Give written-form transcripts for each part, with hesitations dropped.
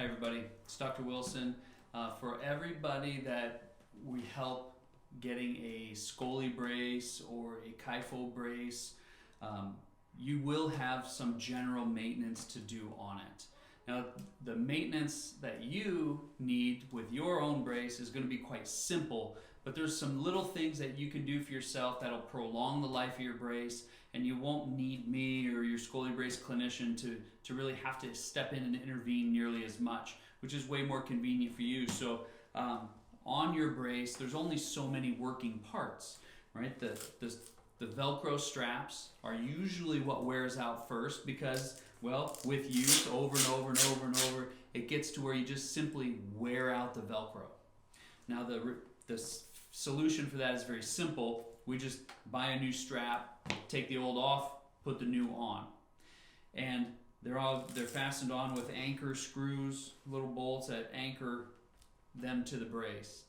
everybody, it's Dr. Wilson. For everybody that we help getting a Scolibrace or a kypho brace, you will have some general maintenance to do on it. Now, the maintenance that you need with your own brace is going to be quite simple, but there's some little things that you can do for yourself that'll prolong the life of your brace, and you won't need me or your Scolibrace clinician to really have to step in and intervene nearly as much, which is way more convenient for you. So on your brace, there's only so many working parts, right? The Velcro straps are usually what wears out first because, well, with use over and over and over and over, it gets to where you just simply wear out the Velcro. Now the solution for that is very simple. We just buy a new strap, take the old off, put the new on. And they're fastened on with anchor screws, little bolts that anchor them to the brace.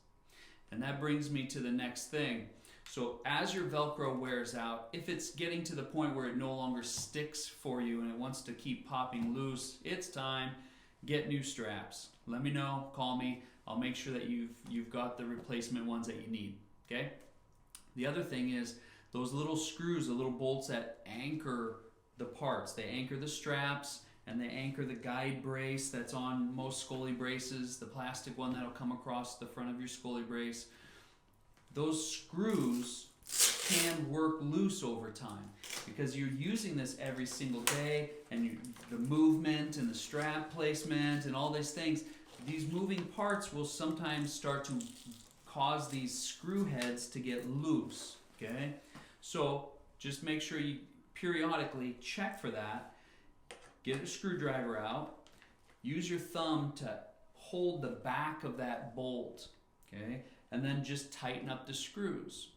And that brings me to the next thing. So as your Velcro wears out, if it's getting to the point where it no longer sticks for you and it wants to keep popping loose, it's time. Get new straps. Let me know, call me. I'll make sure that you've got the replacement ones that you need, okay? The other thing is those little screws, the little bolts that anchor the parts. They anchor the straps and they anchor the guide brace that's on most Scolibraces, the plastic one that'll come across the front of your Scolibrace. Those screws can work loose over time because you're using this every single day, and the movement and the strap placement and all these things, these moving parts will sometimes start to cause these screw heads to get loose, okay? So just make sure you periodically check for that. Get a screwdriver out. Use your thumb to hold the back of that bolt, okay? And then just tighten up the screws.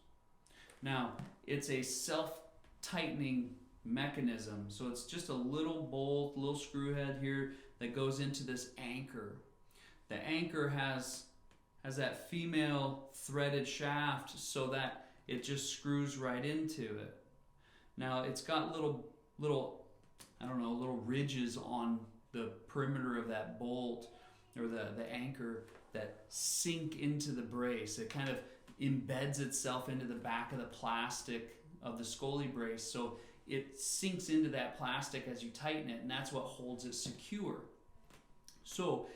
Now, it's a self-tightening mechanism, so it's just a little bolt, little screw head here that goes into this anchor. The anchor has that female threaded shaft so that it just screws right into it. Now, it's got little ridges on the perimeter of that bolt or the anchor that sink into the brace. It kind of embeds itself into the back of the plastic of the Scolibrace, so it sinks into that plastic as you tighten it, and that's what holds it secure. So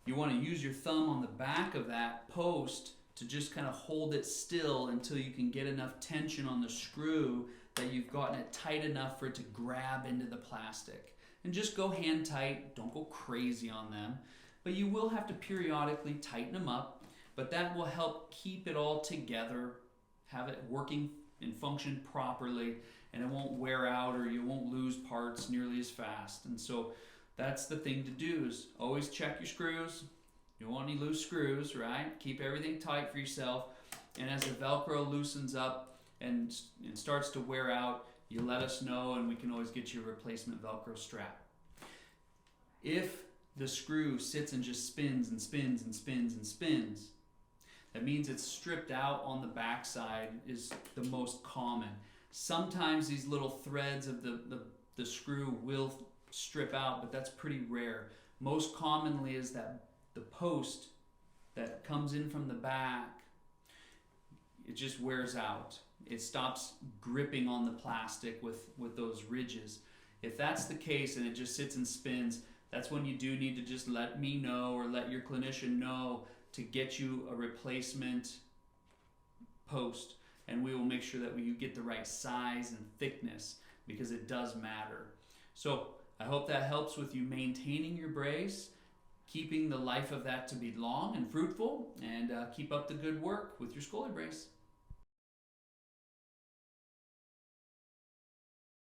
you want to use your thumb on the back of that post to just kind of hold it still until you can get enough tension on the screw that you've gotten it tight enough for it to grab into the plastic. And just go hand tight, don't go crazy on them. But you will have to periodically tighten them up, but that will help keep it all together, have it working and function properly, and it won't wear out or you won't lose parts nearly as fast. And so that's the thing to do, is always check your screws. You don't want any loose screws, right? Keep everything tight for yourself. And as the Velcro loosens up and starts to wear out, you let us know and we can always get you a replacement Velcro strap. If the screw sits and just spins and spins and spins and spins, that means it's stripped out on the backside is the most common. Sometimes these little threads of the screw will strip out, but that's pretty rare. Most commonly is that the post that comes in from the back, it just wears out. It stops gripping on the plastic with those ridges. If that's the case and it just sits and spins, that's when you do need to just let me know or let your clinician know to get you a replacement post, and we will make sure that you get the right size and thickness because it does matter. So I hope that helps with you maintaining your brace, keeping the life of that to be long and fruitful, and keep up the good work with your Scolibrace.